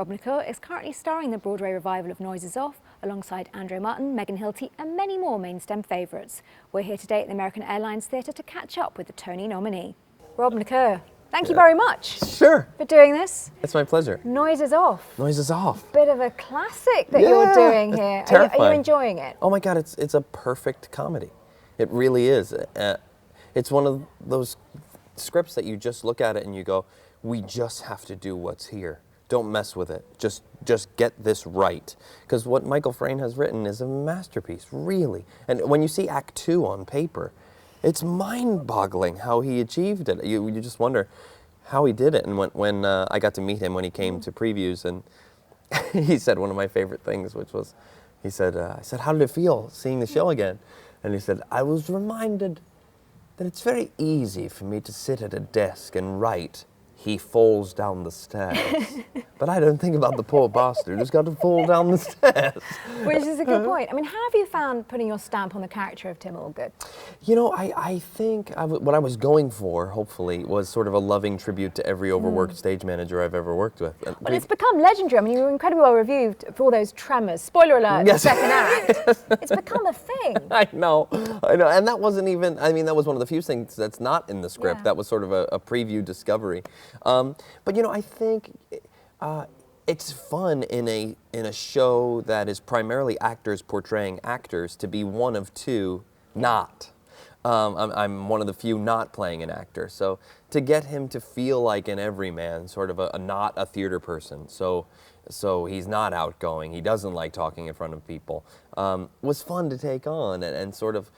Rob McClure is currently starring in the Broadway revival of Noise Is Off, alongside Andrew Martin, Megan Hilty and many more main stem favourites. We're here today at the American Airlines Theatre to catch up with the Tony nominee. Rob McClure, thank you very much for doing this. It's my pleasure. Noise Is Off. Noise Is Off. Bit of a classic that you're doing here. Terrifying. Are you enjoying it? Oh my God, it's a perfect comedy. It really is. It's one of those scripts that you just look at it and you go, we just have to do what's here. Don't mess with it. Just get this right. Because what Michael Frayn has written is a masterpiece, really. And when you see Act 2 on paper, it's mind-boggling how he achieved it. You just wonder how he did it. And when I got to meet him when he came to previews, and he said one of my favorite things, which was, he said, I said, how did it feel seeing the show again? And he said, I was reminded that it's very easy for me to sit at a desk and write, he falls down the stairs. But I don't think about the poor bastard who's got to fall down the stairs. Which is a good point. I mean, how have you found putting your stamp on the character of Tim Allgood? You know, I think what I was going for, hopefully, was sort of a loving tribute to every overworked stage manager I've ever worked with. Well, it's become legendary. I mean, you were incredibly well reviewed for all those tremors. Spoiler alert, yes. The second act. It's become a thing. I know. And that wasn't even, I mean, that was one of the few things that's not in the script. Yeah. That was sort of a preview discovery. But, you know, I think it's fun in a show that is primarily actors portraying actors to be one of two not. I'm one of the few not playing an actor. So to get him to feel like an everyman, sort of a not a theater person, so he's not outgoing, he doesn't like talking in front of people, was fun to take on, and sort of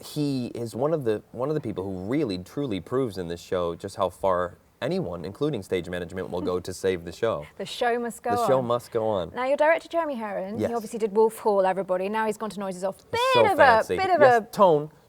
he is one of the people who really truly proves in this show just how far anyone, including stage management, will go to save the show. The show must go on. The show must go on. Now, your director, Jeremy Herrin, yes. He obviously did Wolf Hall, everybody. Now he's gone to Noise Is Off. Bit of a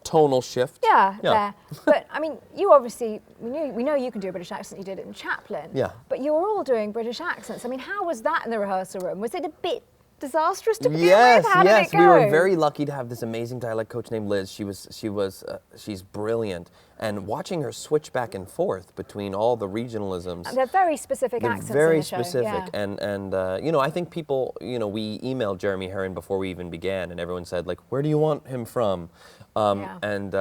tonal shift. Yeah, there. But I mean, you obviously, we know you can do a British accent. You did it in Chaplin. Yeah. But you were all doing British accents. I mean, how was that in the rehearsal room? Was it a bit disastrous to begin with? How did it go? We were very lucky to have this amazing dialect coach named Liz. She's brilliant, and watching her switch back and forth between all the regionalisms. And they're very specific accents. Very in the show. specific, yeah. and you know, I think people, you know, we emailed Jeremy Herrin before we even began, and everyone said, like, where do you want him from? And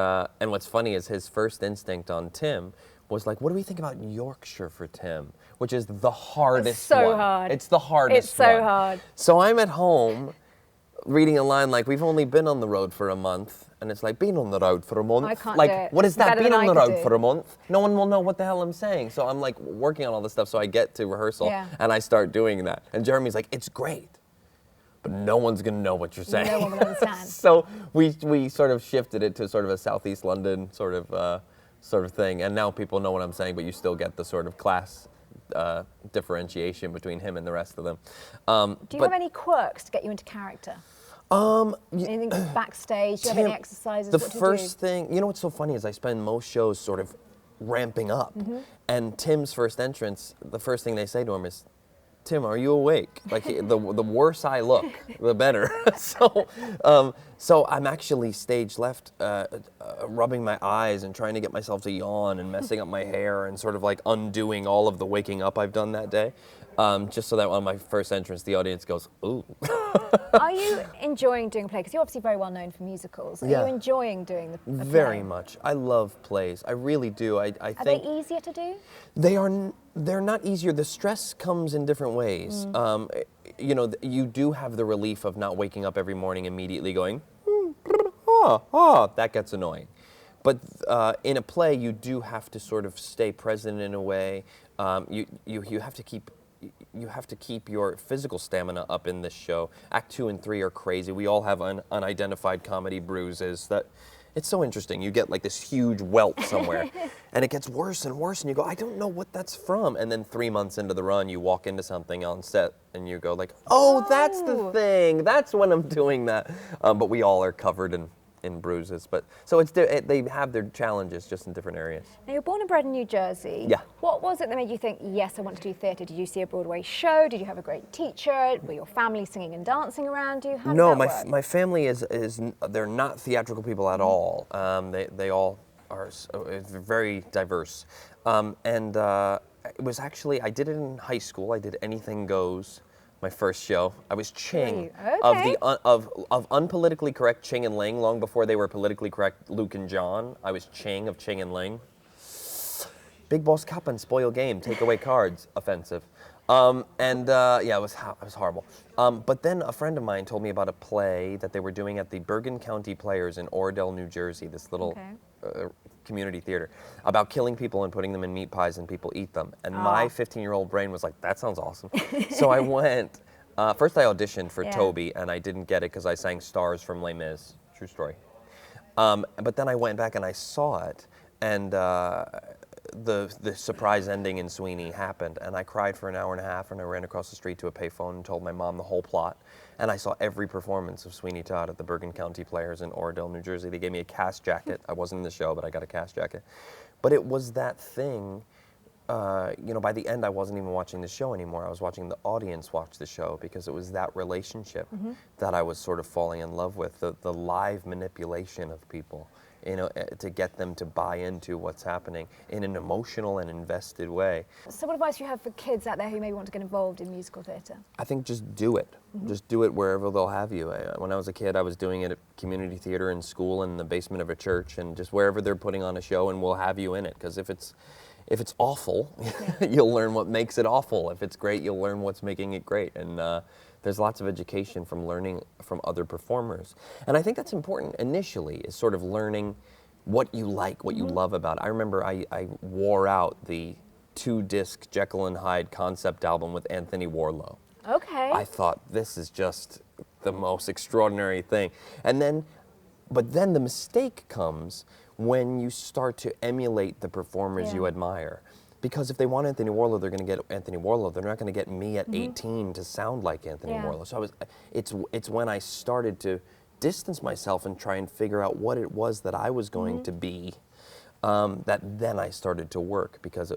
what's funny is his first instinct on Tim was like, what do we think about Yorkshire for Tim? Which is the hardest one. It's so hard. It's the hardest one. It's so hard. So I'm at home reading a line like, we've only been on the road for a month. And it's like, been on the road for a month? I can't like, do it. what is that? Better Been than on the I road could for do. a month? No one will know what the hell I'm saying. So I'm like working on all this stuff. So I get to rehearsal and I start doing that. And Jeremy's like, it's great, but no one's going to know what you're saying. No one will understand. So we sort of shifted it to sort of a Southeast London sort of thing, and now people know what I'm saying, but you still get the sort of class differentiation between him and the rest of them. Do you have any quirks to get you into character? Anything backstage? Do you have any exercises? The first thing, you know what's so funny is I spend most shows sort of ramping up, and Tim's first entrance, the first thing they say to him is, Tim, are you awake? Like, the worse I look, the better. So I'm actually stage left, rubbing my eyes and trying to get myself to yawn and messing up my hair and sort of like undoing all of the waking up I've done that day, just so that on my first entrance the audience goes, ooh. Are you enjoying doing play? Because you're obviously very well known for musicals. Are you enjoying doing the play? Very much. I love plays. I really do. I think. Are they easier to do? They're not easier. The stress comes in different ways. You know, you do have the relief of not waking up every morning immediately going, that gets annoying. But in a play, you do have to sort of stay present in a way. You have to keep your physical stamina up in this show. Act 2 and 3 are crazy. We all have unidentified comedy bruises that. It's so interesting. You get like this huge welt somewhere, and it gets worse and worse, and you go, I don't know what that's from. And then 3 months into the run, you walk into something on set, and you go like, oh, that's the thing. That's when I'm doing that. But we all are covered in bruises. But so they have their challenges just in different areas. Now, you're born and bred in New Jersey. Yeah. What was it that made you think, yes, I want to do theatre? Did you see a Broadway show? Did you have a great teacher? Were your family singing and dancing around you? How did that work? My family is they're not theatrical people at all. They all are very diverse. it was actually, I did it in high school. I did Anything Goes, my first show. I was Ching of Okay. the of unpolitically correct Ching and Ling. Long before they were politically correct Luke and John, I was Ching of Ching and Ling. Big Boss Cup and spoil game, take away cards, offensive. Yeah, it was horrible. But then a friend of mine told me about a play that they were doing at the Bergen County Players in Oradell, New Jersey, this little community theater, about killing people and putting them in meat pies and people eat them. And my 15-year-old brain was like, that sounds awesome. So I went, first I auditioned for Toby, and I didn't get it because I sang Stars from Les Mis, true story. But then I went back and I saw it, and the surprise ending in Sweeney happened, and I cried for an hour and a half, and I ran across the street to a payphone and told my mom the whole plot. And I saw every performance of Sweeney Todd at the Bergen County Players in Oradell, New Jersey. They gave me a cast jacket. I wasn't in the show, but I got a cast jacket. But it was that thing, by the end I wasn't even watching the show anymore. I was watching the audience watch the show, because it was that relationship that I was sort of falling in love with, the live manipulation of people. To get them to buy into what's happening in an emotional and invested way. So what advice do you have for kids out there who maybe want to get involved in musical theatre? I think just do it. Just do it wherever they'll have you. When I was a kid, I was doing it at community theater in school, in the basement of a church, and just wherever they're putting on a show, and we'll have you in it. Because if it's awful, you'll learn what makes it awful. If it's great, you'll learn what's making it great. And there's lots of education from learning from other performers. And I think that's important initially, is sort of learning what you like, what you love about it. I remember I wore out the 2-disc Jekyll and Hyde concept album with Anthony Warlow. Okay. I thought, this is just the most extraordinary thing. But then the mistake comes when you start to emulate the performers you admire. Because if they want Anthony Warlow, they're going to get Anthony Warlow. They're not going to get me at 18 to sound like Anthony Warlow. So it's when I started to distance myself and try and figure out what it was that I was going to be, that then I started to work. Because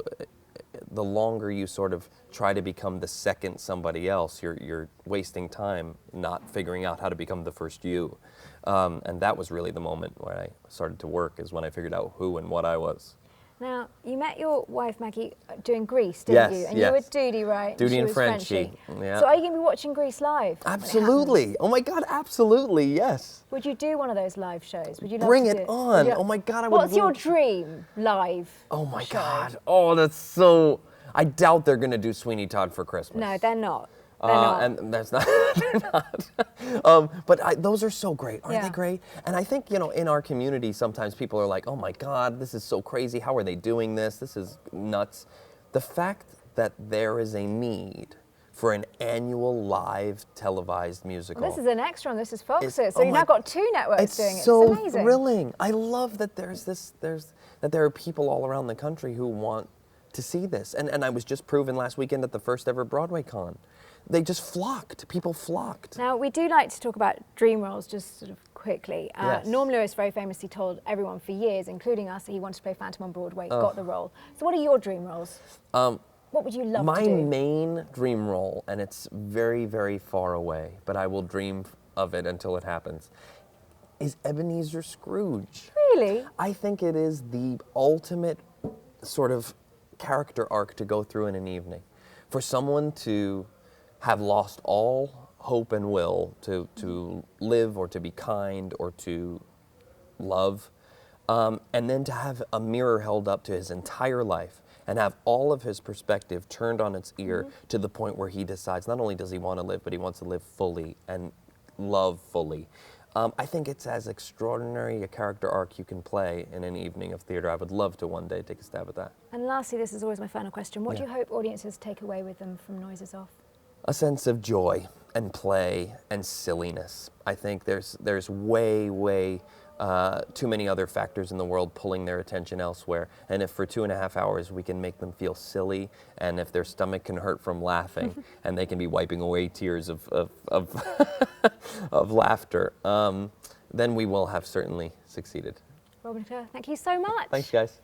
the longer you sort of try to become the second somebody else, you're wasting time not figuring out how to become the first you. And that was really the moment where I started to work, is when I figured out who and what I was. Now, you met your wife, Maggie, doing Grease, didn't you? And you were Doody, right? Doody and was Frenchie. Yeah. So are you going to be watching Grease live? Absolutely. Oh my God, absolutely, yes. Would you do one of those live shows? Would you love Bring to it do it? on. Would you- Oh my God, I would. What's your dream live Oh my show? God. Oh, that's so. I doubt they're going to do Sweeney Todd for Christmas. No, they're not. They're not. And that's not, they're not. But those are so great. Aren't they great? And I think, in our community, sometimes people are like, oh my God, this is so crazy. How are they doing this? This is nuts. The fact that there is a need for an annual live televised musical. Well, this is an extra on This Is Fox's, so oh you've now got 2 networks doing it. It's so amazing. thrilling. I love that that there are people all around the country who want to see this. And I was just proven last weekend at the first ever Broadway con. They just flocked. People flocked. Now, we do like to talk about dream roles just sort of quickly. Yes. Norm Lewis very famously told everyone for years, including us, that he wanted to play Phantom on Broadway, got the role. So what are your dream roles? What would you love to do? My main dream role, and it's very, very far away, but I will dream of it until it happens, is Ebenezer Scrooge. Really? I think it is the ultimate sort of character arc to go through in an evening. For someone to have lost all hope and will to live or to be kind or to love, and then to have a mirror held up to his entire life and have all of his perspective turned on its ear to the point where he decides not only does he want to live, but he wants to live fully and love fully. I think it's as extraordinary a character arc you can play in an evening of theater. I would love to one day take a stab at that. And lastly, this is always my final question. What do you hope audiences take away with them from Noises Off? A sense of joy and play and silliness. I think there's way too many other factors in the world pulling their attention elsewhere. And if for 2.5 hours we can make them feel silly, and if their stomach can hurt from laughing, and they can be wiping away tears of of laughter, then we will have certainly succeeded. Rob McClure, thank you so much. Thanks, guys.